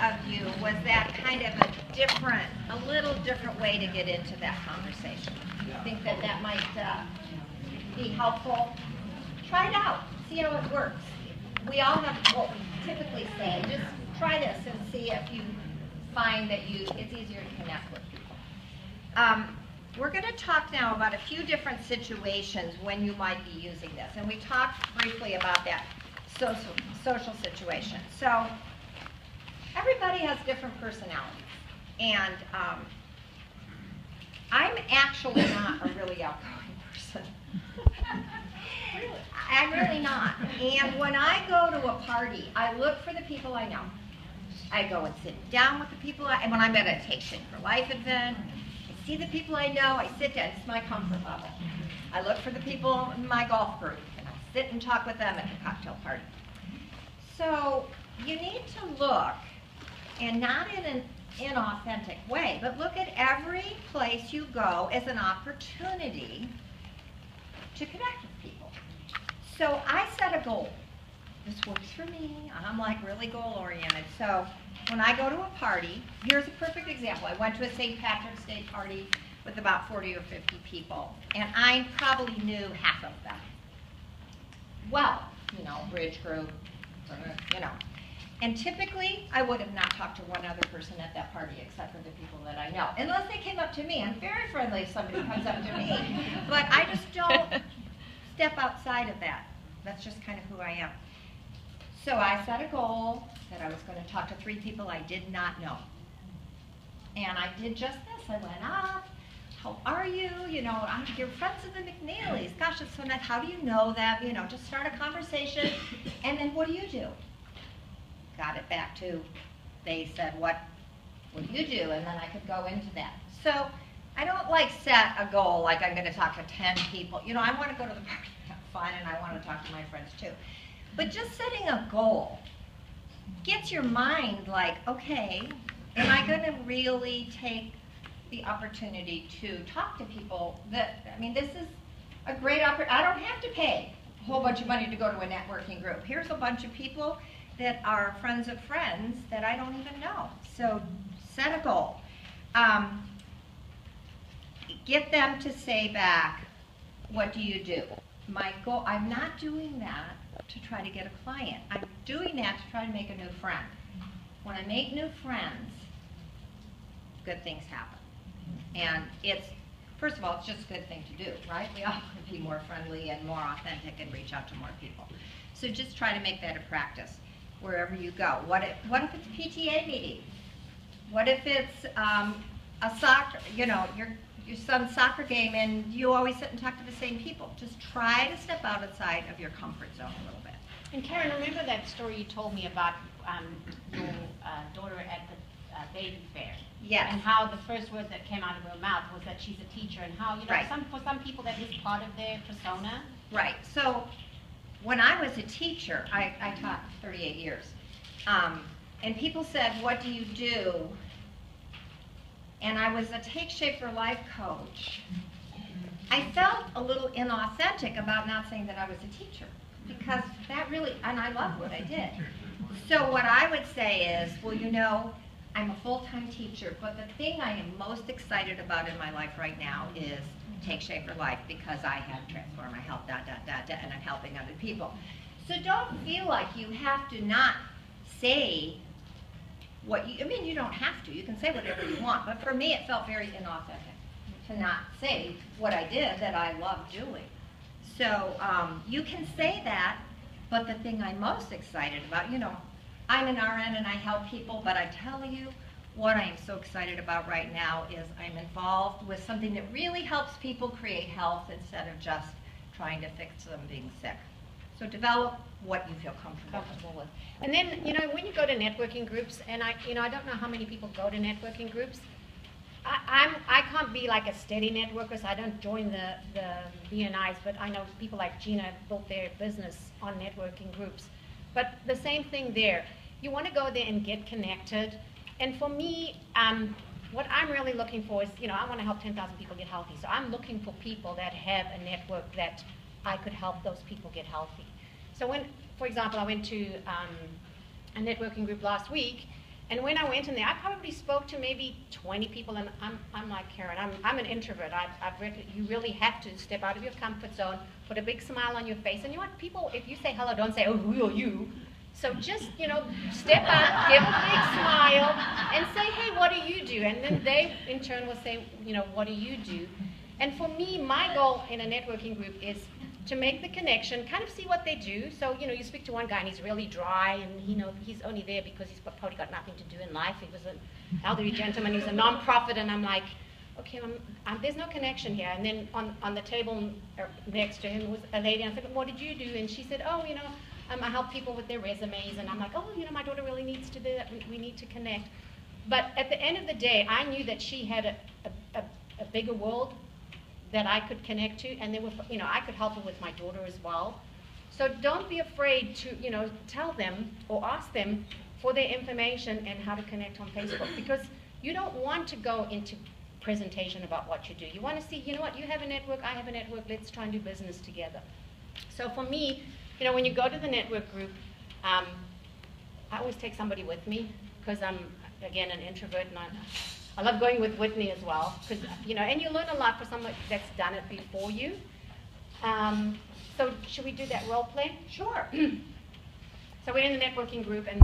of you, was that kind of a little different way to get into that conversation? I think that might be helpful. Try it out. See how it works. We all have what we typically say. Just try this and see if you find that it's easier to connect with people. We're going to talk now about a few different situations when you might be using this. And we talked briefly about that social situation. So everybody has different personalities. And I'm actually not a really outgoing person. I'm really not. And when I go to a party, I look for the people I know. I go and sit down with the people, and when I'm at a Take Shape for Life event, I see the people I know, I sit down, it's my comfort level. I look for the people in my golf group, and I sit and talk with them at the cocktail party. So you need to look, and not in an inauthentic way, but look at every place you go as an opportunity to connect with people. So I set a goal. This works for me. I'm like really goal-oriented. So when I go to a party, here's a perfect example. I went to a St. Patrick's Day party with about 40 or 50 people, and I probably knew half of them. Well, bridge group, And typically, I would have not talked to one other person at that party except for the people that I know. Unless they came up to me. I'm very friendly if somebody comes up to me. But I just don't step outside of that. That's just kind of who I am. So I set a goal that I was going to talk to 3 people I did not know. And I did just this. I went up. How are you? You're friends of the McNeelys. Gosh, it's so nice. How do you know them? Just start a conversation. And then what do you do? Got it back to, they said, what do you do? And then I could go into that. So I don't set a goal like I'm going to talk to 10 people. I want to go to the party and have fun, and I want to talk to my friends too. But just setting a goal gets your mind like, okay, am I going to really take the opportunity to talk to people this is a great opportunity. I don't have to pay a whole bunch of money to go to a networking group. Here's a bunch of people that are friends of friends that I don't even know. So set a goal. Get them to say back, what do you do? My goal, I'm not doing that to try to get a client. I'm doing that to try to make a new friend. When I make new friends, good things happen. And first of all, it's just a good thing to do, right? We all want to be more friendly and more authentic and reach out to more people. So just try to make that a practice wherever you go. What if it's a PTA meeting? What if it's a soccer, your son's soccer game, and you always sit and talk to the same people? Just try to step outside of your comfort zone a little bit. And Karen, remember that story you told me about your daughter at the baby fair? Yes. And how the first word that came out of her mouth was that she's a teacher, and how, right. For some people that is part of their persona. Right. So when I was a teacher, I taught 38 years, and people said, what do you do? And I was a Take Shape for Life coach. I felt a little inauthentic about not saying that I was a teacher, because that really, and I love what I did. So what I would say is, well, I'm a full-time teacher, but the thing I am most excited about in my life right now is Take Shape for Life, because I have transformed my health, and I'm helping other people. So don't feel like you have to not say what you don't have to. You can say whatever you want, but for me it felt very inauthentic to not say what I did that I love doing. So you can say that, but the thing I'm most excited about, I'm an RN and I help people, but I tell you, what I am so excited about right now is I'm involved with something that really helps people create health instead of just trying to fix them being sick. So develop what you feel comfortable with. And then, when you go to networking groups, and I don't know how many people go to networking groups. I can't be like a steady networker, so I don't join the BNIs, but I know people like Gina built their business on networking groups. But the same thing there. You want to go there and get connected. And for me, what I'm really looking for is, I want to help 10,000 people get healthy. So I'm looking for people that have a network that I could help those people get healthy. So when, for example, I went to a networking group last week, And when I went in there, I probably spoke to maybe 20 people, and I'm like Karen, I'm an introvert. I've read you really have to step out of your comfort zone, put a big smile on your face, and you want people, if you say hello, don't say, oh, who are you? So just, step out, give a big smile, and say, hey, what do you do? And then they, in turn, will say, what do you do? And for me, my goal in a networking group is to make the connection, kind of see what they do. So, you speak to one guy and he's really dry, and he's only there because he's probably got nothing to do in life. He was an elderly gentleman, he's a non-profit, and I'm like, okay, there's no connection here. And then on the table next to him was a lady, and I said, what did you do? And she said, oh, I help people with their resumes. And I'm like, oh, my daughter really needs to do that. We need to connect. But at the end of the day, I knew that she had a bigger world that I could connect to, and there were, I could help her with my daughter as well. So don't be afraid to, tell them or ask them for their information and how to connect on Facebook, because you don't want to go into presentation about what you do. You want to see, you have a network, I have a network, let's try and do business together. So for me, when you go to the network group, I always take somebody with me, because I'm, again, an introvert, and I love going with Whitney as well, because, and you learn a lot for someone that's done it before you. So should we do that role play? Sure. So we're in the networking group, and